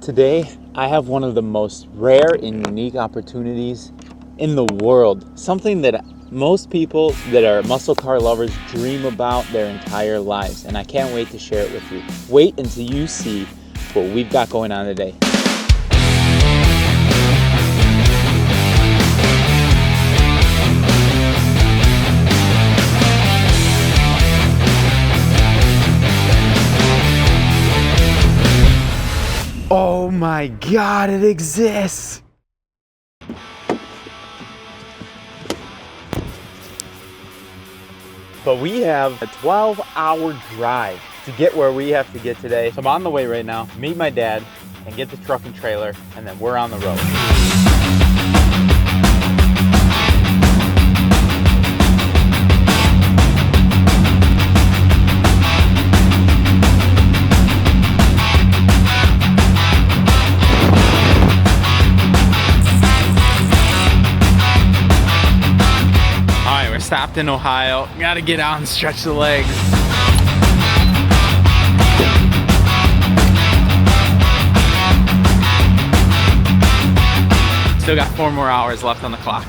Today, I have one of the most rare and unique opportunities in the world. Something that most people that are muscle car lovers dream about their entire lives. And I can't wait to share it with you. Wait until you see what we've got going on today. Oh my God, it exists! But we have a 12-hour drive to get where we have to get today. So I'm on the way right now, meet my dad, and get the truck and trailer, and then we're on the road. Stopped in Ohio. Gotta get out and stretch the legs. Still got 4 more hours left on the clock.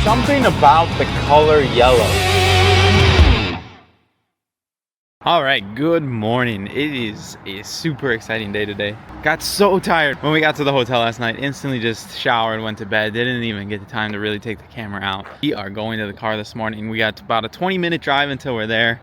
Something about the color yellow. All right, good morning. It is a super exciting day today. Got so tired when we got to the hotel last night. Instantly just showered, went to bed. Didn't even get the time to really take the camera out. We are going to the car this morning. We got about a 20-minute drive until we're there.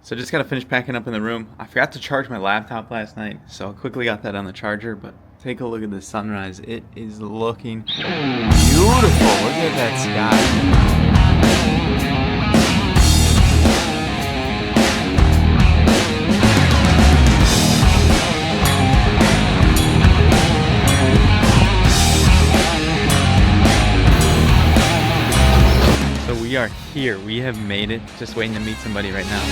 So just gotta finish packing up in the room. I forgot to charge my laptop last night, so I quickly got that on the charger, but take a look at the sunrise. It is looking beautiful. Look at that sky. We are here. We have made it. Just waiting to meet somebody right now.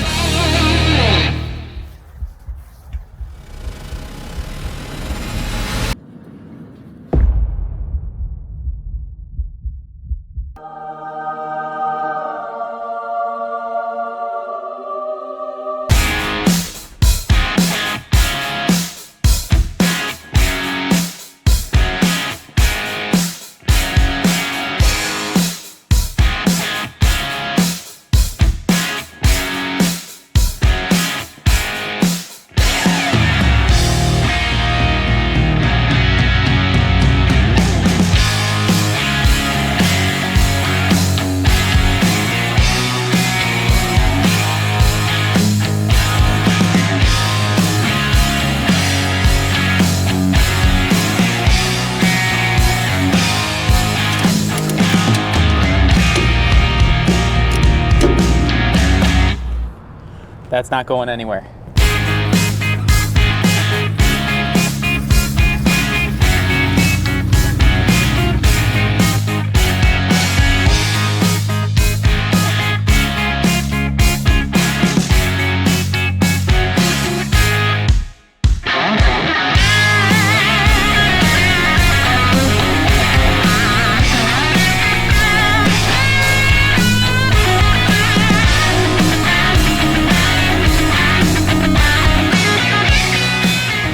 That's not going anywhere.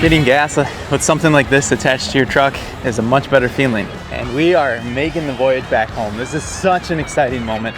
Getting gas with something like this attached to your truck is a much better feeling. And we are making the voyage back home. This is such an exciting moment.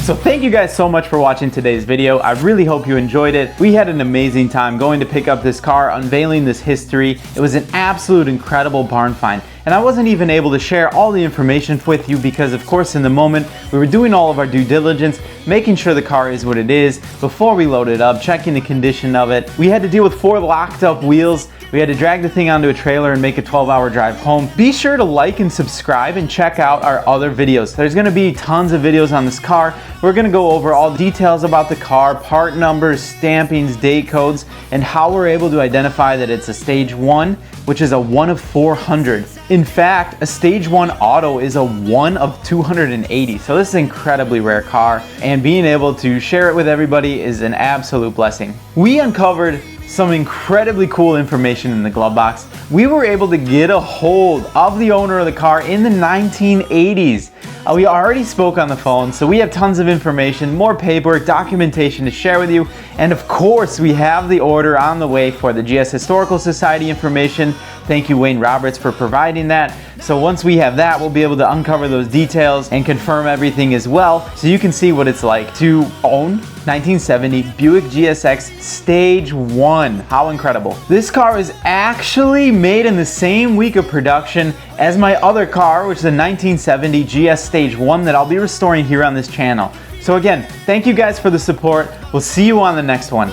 So thank you guys so much for watching today's video. I really hope you enjoyed it. We had an amazing time going to pick up this car, unveiling this history. It was an absolute incredible barn find. And I wasn't even able to share all the information with you because, of course, in the moment, we were doing all of our due diligence, making sure the car is what it is before we load it up, checking the condition of it. We had to deal with 4 locked up wheels. We had to drag the thing onto a trailer and make a 12-hour drive home. Be sure to like and subscribe and check out our other videos. There's gonna be tons of videos on this car. We're gonna go over all the details about the car, part numbers, stampings, date codes, and how we're able to identify that it's a Stage 1, which is a 1 of 400. In fact, a Stage 1 auto is a 1 of 280. So this is an incredibly rare car, and being able to share it with everybody is an absolute blessing. We uncovered some incredibly cool information in the glove box. We were able to get a hold of the owner of the car in the 1980s. We already spoke on the phone, so we have tons of information, more paperwork, documentation to share with you, and of course we have the order on the way for the GS Historical Society information. Thank you, Wayne Roberts, for providing that. So once we have that, we'll be able to uncover those details and confirm everything as well, so you can see what it's like to own 1970 Buick GSX Stage 1. How incredible. This car is actually made in the same week of production as my other car, which is a 1970 GS Stage 1 that I'll be restoring here on this channel. So again, thank you guys for the support. We'll see you on the next one.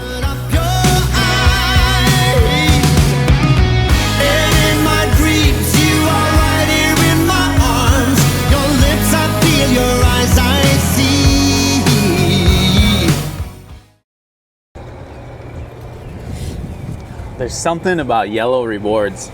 There's something about yellow rewards.